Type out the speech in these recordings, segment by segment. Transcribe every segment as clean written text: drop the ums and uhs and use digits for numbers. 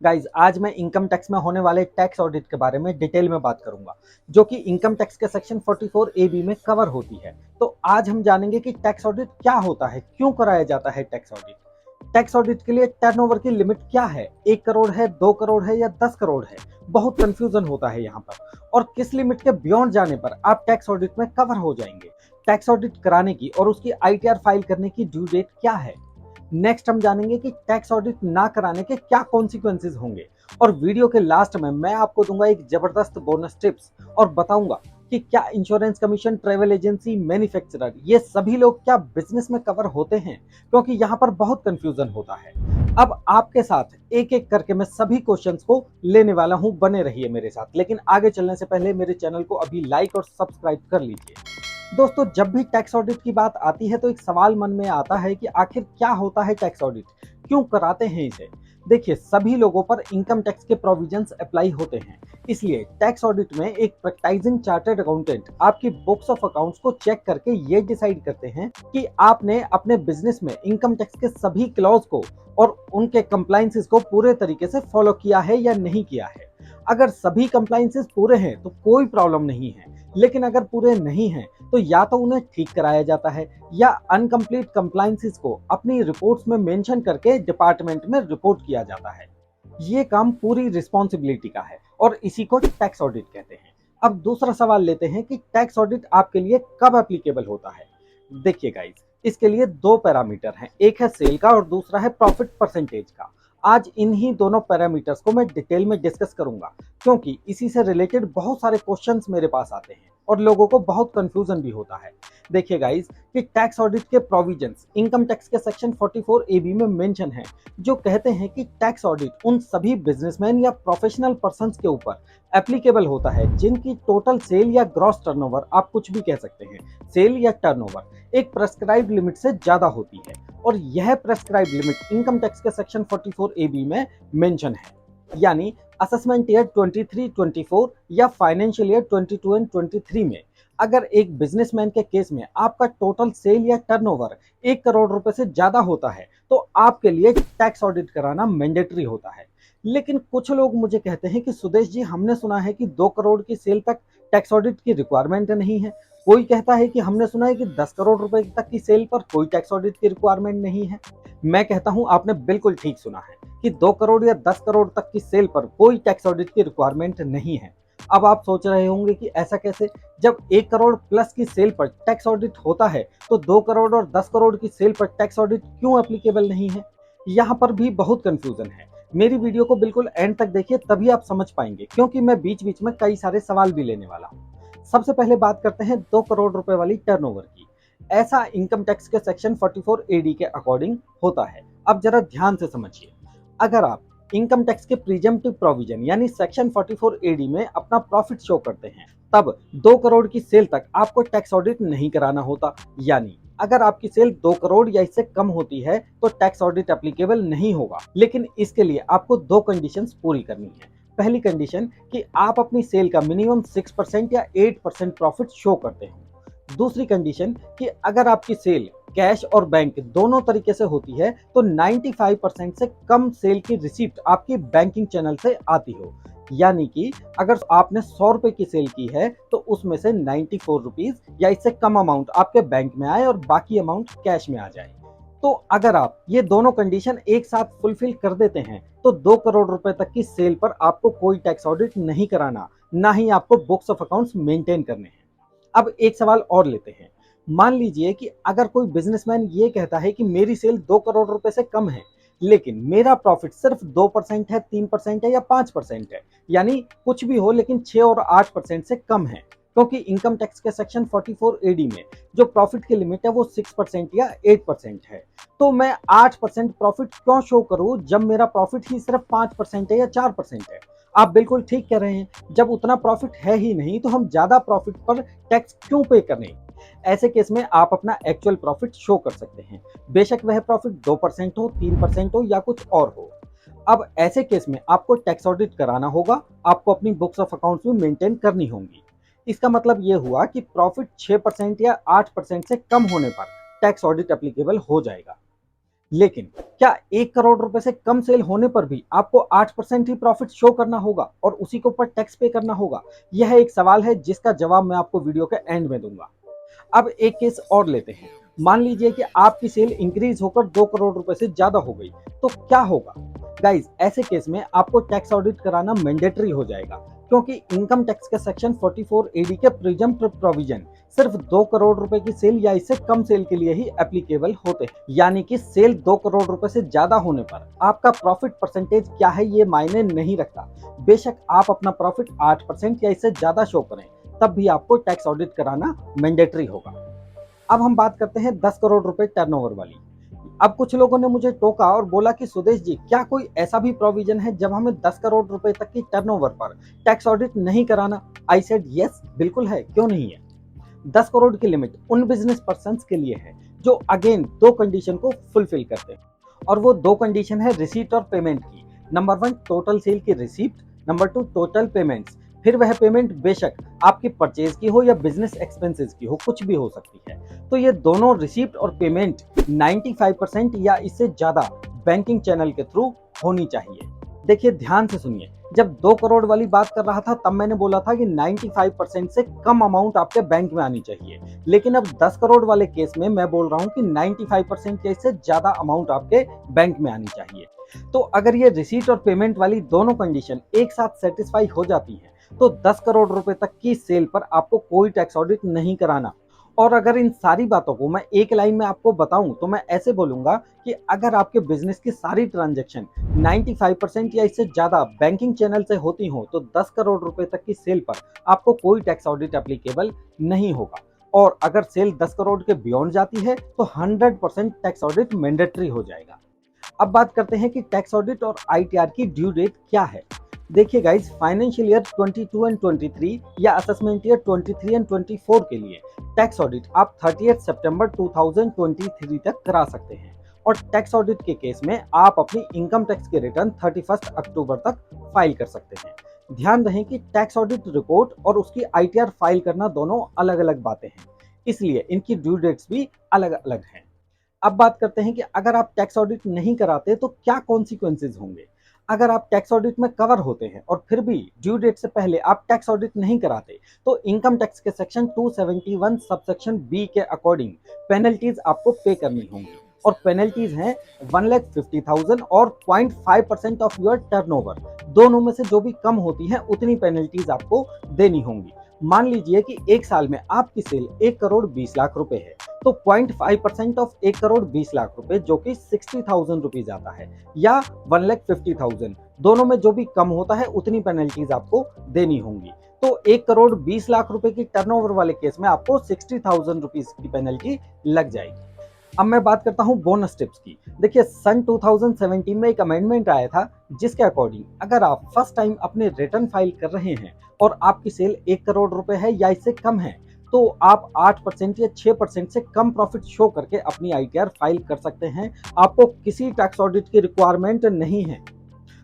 Guys आज मैं income tax में होने वाले टैक्स ऑडिट के बारे में डिटेल में बात करूंगा, जो कि इनकम टैक्स के सेक्शन 44 ए बी में कवर होती है। तो आज हम जानेंगे कि टैक्स ऑडिट क्या होता है, क्यों कराया जाता है टैक्स ऑडिट। टैक्स ऑडिट के लिए टर्नओवर की लिमिट क्या है, 1 करोड़ है, 2 करोड़ है या 10 करोड़ है। बहुत कंफ्यूजन होता है यहाँ पर। और किस लिमिट के बियॉन्ड जाने पर आप टैक्स ऑडिट में कवर हो जाएंगे। टैक्स ऑडिट कराने की और उसकी ITR फाइल करने की ड्यू डेट क्या है। नेक्स्ट हम जानेंगे कि टैक्स ऑडिट ना कराने के क्या कॉन्सिक्वेंसेज होंगे। और वीडियो के लास्ट में मैं आपको दूंगा एक जबरदस्त बोनस टिप्स और बताऊंगा कि क्या insurance commission, travel agency, manufacturer ये सभी लोग क्या बिजनेस में कवर होते हैं, क्योंकि यहाँ पर बहुत कंफ्यूजन होता है। अब आपके साथ एक एक करके मैं सभी क्वेश्चंस को लेने वाला हूं, बने रहिए मेरे साथ। लेकिन आगे चलने से पहले मेरे चैनल को अभी लाइक और सब्सक्राइब कर लीजिए। दोस्तों, जब भी टैक्स ऑडिट की बात आती है तो एक सवाल मन में आता है कि आखिर क्या होता है टैक्स ऑडिट, क्यों कराते हैं इसे। देखिए, सभी लोगों पर इनकम टैक्स के प्रोविजंस अप्लाई होते हैं, इसलिए टैक्स ऑडिट में एक प्रैक्टिसिंग चार्टर्ड अकाउंटेंट आपकी बुक्स ऑफ अकाउंट्स को चेक करके ये डिसाइड करते हैं कि आपने अपने बिजनेस में इनकम टैक्स के सभी क्लॉज को और उनके कंप्लायंसेस को पूरे तरीके से फॉलो किया है या नहीं किया है। अगर सभी कंप्लायंसेस पूरे हैं तो कोई प्रॉब्लम नहीं है, लेकिन अगर पूरे नहीं हैं तो या तो उन्हें ठीक कराया जाता है या अनकंप्लीट कंप्लायंसेस को अपनी रिपोर्ट्स में मेंशन करके डिपार्टमेंट में रिपोर्ट किया जाता है। ये काम पूरी रिस्पॉन्सिबिलिटी का है और इसी को टैक्स ऑडिट कहते हैं। अब दूसरा सवाल लेते हैं कि टैक्स ऑडिट आपके लिए कब एप्लीकेबल होता है। देखिए गाइस, इसके लिए दो पैरामीटर हैं, एक है सेल का और दूसरा है प्रॉफिट परसेंटेज का। आज इन्हीं दोनों पैरामीटर्स को मैं डिटेल में डिस्कस करूंगा, क्योंकि इसी से रिलेटेड बहुत सारे क्वेश्चंस मेरे पास आते हैं और लोगों को बहुत कंफ्यूजन भी होता है। देखिए गाइस, कि टैक्स ऑडिट के प्रोविजंस इनकम टैक्स के सेक्शन 44 ए बी में मेंशन है, जो कहते हैं कि टैक्स ऑडिट उन सभी बिजनेसमैन या प्रोफेशनल पर्संस के ऊपर एप्लीकेबल होता है जिनकी टोटल सेल या ग्रॉस टर्नओवर, आप कुछ भी कह सकते हैं, सेल या टर्नओवर एक प्रेस्क्राइब्ड लिमिट से ज्यादा होती है। और यह प्रेस्क्राइब्ड लिमिट इनकम टैक्स के सेक्शन 44 ए बी में मेंशन है। यानी असेसमेंट ईयर 23-24 या फाइनेंशियल ईयर 22 एंड 23 में अगर एक बिजनेसमैन के केस में आपका टोटल सेल या टर्नओवर 1 करोड़ रुपए से ज्यादा होता है तो आपके लिए टैक्स ऑडिट कराना मैंडेटरी होता है। लेकिन कुछ लोग मुझे कहते हैं कि सुदेश जी, हमने सुना है कि 2 करोड़ की सेल तक टैक्स ऑडिट की रिक्वायरमेंट नहीं है। कोई कहता है कि हमने सुना है कि 10 करोड़ रुपए तक की सेल पर कोई टैक्स ऑडिट की रिक्वायरमेंट नहीं है। मैं कहता हूं, आपने बिल्कुल ठीक सुना है कि 2 करोड़ या 10 करोड़ तक की सेल पर कोई टैक्स ऑडिट की रिक्वायरमेंट नहीं है। अब आप सोच रहे होंगे कि ऐसा कैसे, जब 1 करोड़ प्लस की सेल पर टैक्स ऑडिट होता है तो 2 करोड़ और 10 करोड़ की सेल पर टैक्स ऑडिट क्यों एप्लीकेबल नहीं है। यहाँ पर भी बहुत कंफ्यूजन है। मेरी वीडियो को बिल्कुल एंड तक देखिए, तभी आप समझ पाएंगे, क्योंकि मैं बीच बीच में कई सारे सवाल भी लेने वाला हूँ। सबसे पहले बात करते हैं 2 करोड़ रुपए वाली टर्नओवर की। ऐसा इनकम टैक्स के सेक्शन 44 एडी के अकॉर्डिंग होता है। अब जरा ध्यान से समझिए, अगर आप इनकम टैक्स के प्रीजेम्प्टिव प्रोविजन यानी सेक्शन 44 एडी में अपना प्रॉफिट शो करते हैं, तब 2 करोड़ की सेल तक आपको टैक्स ऑडिट नहीं कराना होता। यानी अगर आपकी सेल 2 करोड़ या इससे कम होती है तो टैक्स ऑडिट एप्लीकेबल नहीं होगा। लेकिन इसके लिए आपको दो कंडीशंस पूरी करनी है। पहली कंडीशन कि आप अपनी सेल का मिनिमम 6% या 8% प्रॉफिट शो करते हो। दूसरी कंडीशन कि अगर आपकी सेल कैश और बैंक दोनों तरीके से होती है तो 95% से कम सेल की रिसिप्ट आपकी बैंकिंग चैनल से आती हो। यानी कि अगर आपने 100 रुपए की सेल की है तो उसमें से 94 रुपीज या इससे कम अमाउंट आपके बैंक में आए और बाकी अमाउंट कैश में आ जाए। तो अगर आप ये दोनों कंडीशन एक साथ फुलफिल कर देते हैं तो 2 करोड़ रुपए तक की सेल पर आपको कोई टैक्स ऑडिट नहीं कराना, ना ही आपको बुक्स ऑफ अकाउंट्स मेंटेन करने हैं। अब एक सवाल और लेते हैं। मान लीजिए कि अगर कोई बिजनेसमैन ये कहता है कि मेरी सेल 2 करोड़ रुपए से कम है, लेकिन मेरा प्रॉफिट सिर्फ 2% है, 3% है या 5% है, यानी कुछ भी हो लेकिन 6 और 8% से कम है। क्योंकि इनकम टैक्स के सेक्शन 44 एडी में जो प्रॉफिट की लिमिट है वो 6% या 8% है। तो मैं 8% प्रॉफिट क्यों शो करूं जब मेरा प्रॉफिट ही सिर्फ 5% है या 4% है। आप बिल्कुल ठीक कह रहे हैं, जब उतना प्रॉफिट है ही नहीं तो हम ज्यादा प्रॉफिट पर टैक्स क्यों पे करें। ऐसे केस में आप अपना एक्चुअल प्रॉफिट शो कर सकते हैं, बेशक वह प्रॉफिट 2% हो, 3% हो या कुछ और हो। अब ऐसे केस में आपको टैक्स ऑडिट कराना होगा, आपको अपनी बुक्स ऑफ अकाउंट्स भी मेंटेन करनी होंगी। इसका मतलब यह हुआ कि प्रॉफिट 6% या 8% से कम होने पर टैक्स ऑडिट एप्लीकेबल हो जाएगा। लेकिन क्या 1 करोड़ रुपए से कम सेल होने पर भी आपको 8% ही प्रॉफिट शो करना होगा और उसी के ऊपर टैक्स पे करना होगा? यह एक सवाल है जिसका जवाब मैं आपको वीडियो के एंड में दूंगा। अब एक केस और लेते हैं। मान लीजिए कि आपकी सेल इंक्रीज होकर 2 करोड़ रुपए से ज्यादा हो गई, तो क्या होगा? गाइज, ऐसे केस में आपको टैक्स ऑडिट कराना मैंडेटरी हो जाएगा, क्योंकि इनकम टैक्स के सेक्शन 44 एडी के प्रिजम्प्टिव प्रोविजन सिर्फ 2 करोड़ रुपए की सेल या इससे कम सेल के लिए ही एप्लीकेबल होते हैं। यानी कि सेल 2 करोड़ रुपए से ज्यादा होने पर आपका प्रॉफिट परसेंटेज क्या है ये मायने नहीं रखता। बेशक आप अपना प्रॉफिट 8% या इससे ज्यादा शो करें, तब भी आपको टैक्स ऑडिट कराना मैंडेटरी होगा। अब हम बात करते हैं 10 करोड़ रुपए टर्नओवर वाली। अब कुछ लोगों ने मुझे टोका और बोला कि सुदेश जी, क्या कोई ऐसा भी प्रोविजन है जब हमें 10 करोड़ रुपए तक की टर्नओवर पर टैक्स ऑडिट नहीं कराना? आई सेड यस, बिल्कुल है, क्यों नहीं है। 10 करोड़ की लिमिट उन बिजनेस पर्संस के लिए है जो अगेन दो कंडीशन को फुलफिल करते हैं, और वो दो कंडीशन है रिसीट और पेमेंट की। नंबर 1 टोटल सेल की रिसीप्ट, नंबर 2 टोटल पेमेंट्स। फिर वह पेमेंट बेशक आपकी परचेज की हो या बिजनेस एक्सपेंसेस की हो, कुछ भी हो सकती है। तो ये दोनों रिसीप्ट और पेमेंट 95% या इससे ज्यादा बैंकिंग चैनल के थ्रू होनी चाहिए। देखिए, ध्यान से सुनिए, जब 2 करोड़ वाली बात कर रहा था तब मैंने बोला था कि 95% से कम अमाउंट आपके बैंक में आनी चाहिए, लेकिन अब 10 करोड़ वाले केस में मैं बोल रहा हूं कि 95% या इससे ज्यादा अमाउंट आपके बैंक में आनी चाहिए। तो अगर ये रिसीट और पेमेंट वाली दोनों कंडीशन एक साथ सेटिस्फाई हो जाती है, तो 10 करोड़ रुपए तक की सेल पर आपको कोई टैक्स ऑडिट नहीं कराना। और अगर इन सारी बातों को मैं एक लाइन में आपको बताऊं तो मैं ऐसे बोलूंगा कि अगर आपके बिजनेस की सारी ट्रांजैक्शन 95% या इससे ज्यादा बैंकिंग चैनल से होती हो, तो 10 करोड़ रुपए तक की सेल पर आपको कोई टैक्स ऑडिट एप्लीकेबल नहीं होगा। और अगर सेल 10 करोड़ के बियॉन्ड जाती है तो 100% टैक्स ऑडिट मैंडेटरी हो जाएगा। अब बात करते हैं कि टैक्स ऑडिट और आईटीआर की ड्यू डेट क्या है। देखिए गाइज, फाइनेंशियल ईयर 22 एंड 23 या असेसमेंट ईयर 23 एंड 24 के लिए टैक्स ऑडिट आप 30 सितंबर 2023 तक करा सकते हैं, और टैक्स ऑडिट के केस में आप अपनी इनकम टैक्स के रिटर्न 31 अक्टूबर तक फाइल कर सकते हैं। ध्यान रहे कि टैक्स ऑडिट रिपोर्ट और उसकी आईटीआर फाइल करना दोनों अलग अलग बातें हैं, इसलिए इनकी ड्यू डेट्स भी अलग अलग हैं। अब बात करते हैं कि अगर आप टैक्स ऑडिट नहीं कराते तो क्या कॉन्सिक्वेंसेज होंगे। अगर आप टैक्स ऑडिट में कवर होते हैं और फिर भी ड्यू डेट से पहले आप टैक्स ऑडिट नहीं कराते, तो इनकम टैक्स के सेक्शन 271 सबसेक्शन बी के अकॉर्डिंग पेनल्टीज आपको पे करनी होंगी, और पेनल्टीज हैं 1,50,000 और 0.5% ऑफ योर टर्नओवर। दोनों में से जो भी कम होती है उतनी पेनल्टीज आपको देनी होंगी। मान लीजिए कि एक साल में आपकी सेल 1 करोड़ 20 लाख रुपए है, तो 0.5% ऑफ 1 करोड़ 20 लाख रुपए जो कि 60,000 रुपीज आता है, या 1,50,000, दोनों में जो भी कम होता है उतनी पेनल्टीज आपको देनी होंगी। तो 1 करोड़ 20 लाख रुपए की टर्नओवर वाले केस में आपको 60,000 रुपीज की पेनल्टी लग जाएगी। अब मैं बात करता हूं बोनस टिप्स की। देखिए, सन 2017 में एक अमेंडमेंट आया था जिसके अकॉर्डिंग अगर आप फर्स्ट टाइम अपने रिटर्न फाइल कर रहे हैं और आपकी सेल 1 करोड़ रुपए है या इससे कम है, तो आप 8% या 6% से कम प्रॉफिट शो करके अपनी आईटीआर फाइल कर सकते हैं। आपको किसी टैक्स ऑडिट की रिक्वायरमेंट नहीं है।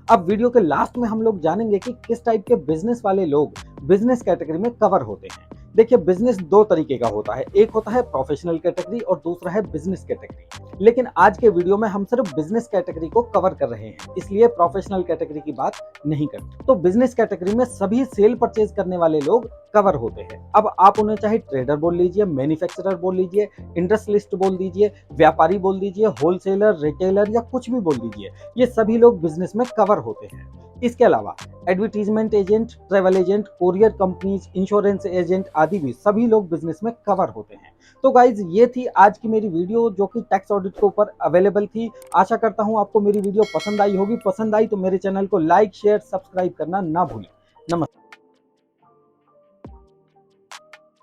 अब वीडियो के लास्ट में हम लोग जानेंगे कि किस टाइप के बिजनेस वाले लोग बिजनेस कैटेगरी में कवर होते हैं। देखिए, बिजनेस दो तरीके का होता है, एक होता है प्रोफेशनल कैटेगरी और दूसरा है बिजनेस कैटेगरी। लेकिन आज के वीडियो में हम सिर्फ बिजनेस कैटेगरी को कवर कर रहे हैं, इसलिए प्रोफेशनल कैटेगरी की बात नहीं करते। तो बिजनेस कैटेगरी में सभी सेल परचेज करने वाले लोग कवर होते हैं। अब आप उन्हें चाहे ट्रेडर बोल लीजिए, मैन्युफैक्चरर बोल लीजिए, इंडस्ट्रियलिस्ट बोल दीजिए, व्यापारी बोल दीजिए, होलसेलर, रिटेलर या कुछ भी बोल दीजिए, ये सभी लोग बिजनेस में कवर होते हैं। इसके अलावा advertisement agent, travel agent, courier companies, insurance agent आदि भी सभी लोग बिजनेस में कवर होते हैं। तो गाइज, ये थी आज की मेरी वीडियो जो कि टैक्स ऑडिट के ऊपर अवेलेबल थी। आशा करता हूं आपको मेरी वीडियो पसंद आई होगी। पसंद आई तो मेरे चैनल को लाइक, शेयर, सब्सक्राइब करना ना भूलें। नमस्कार।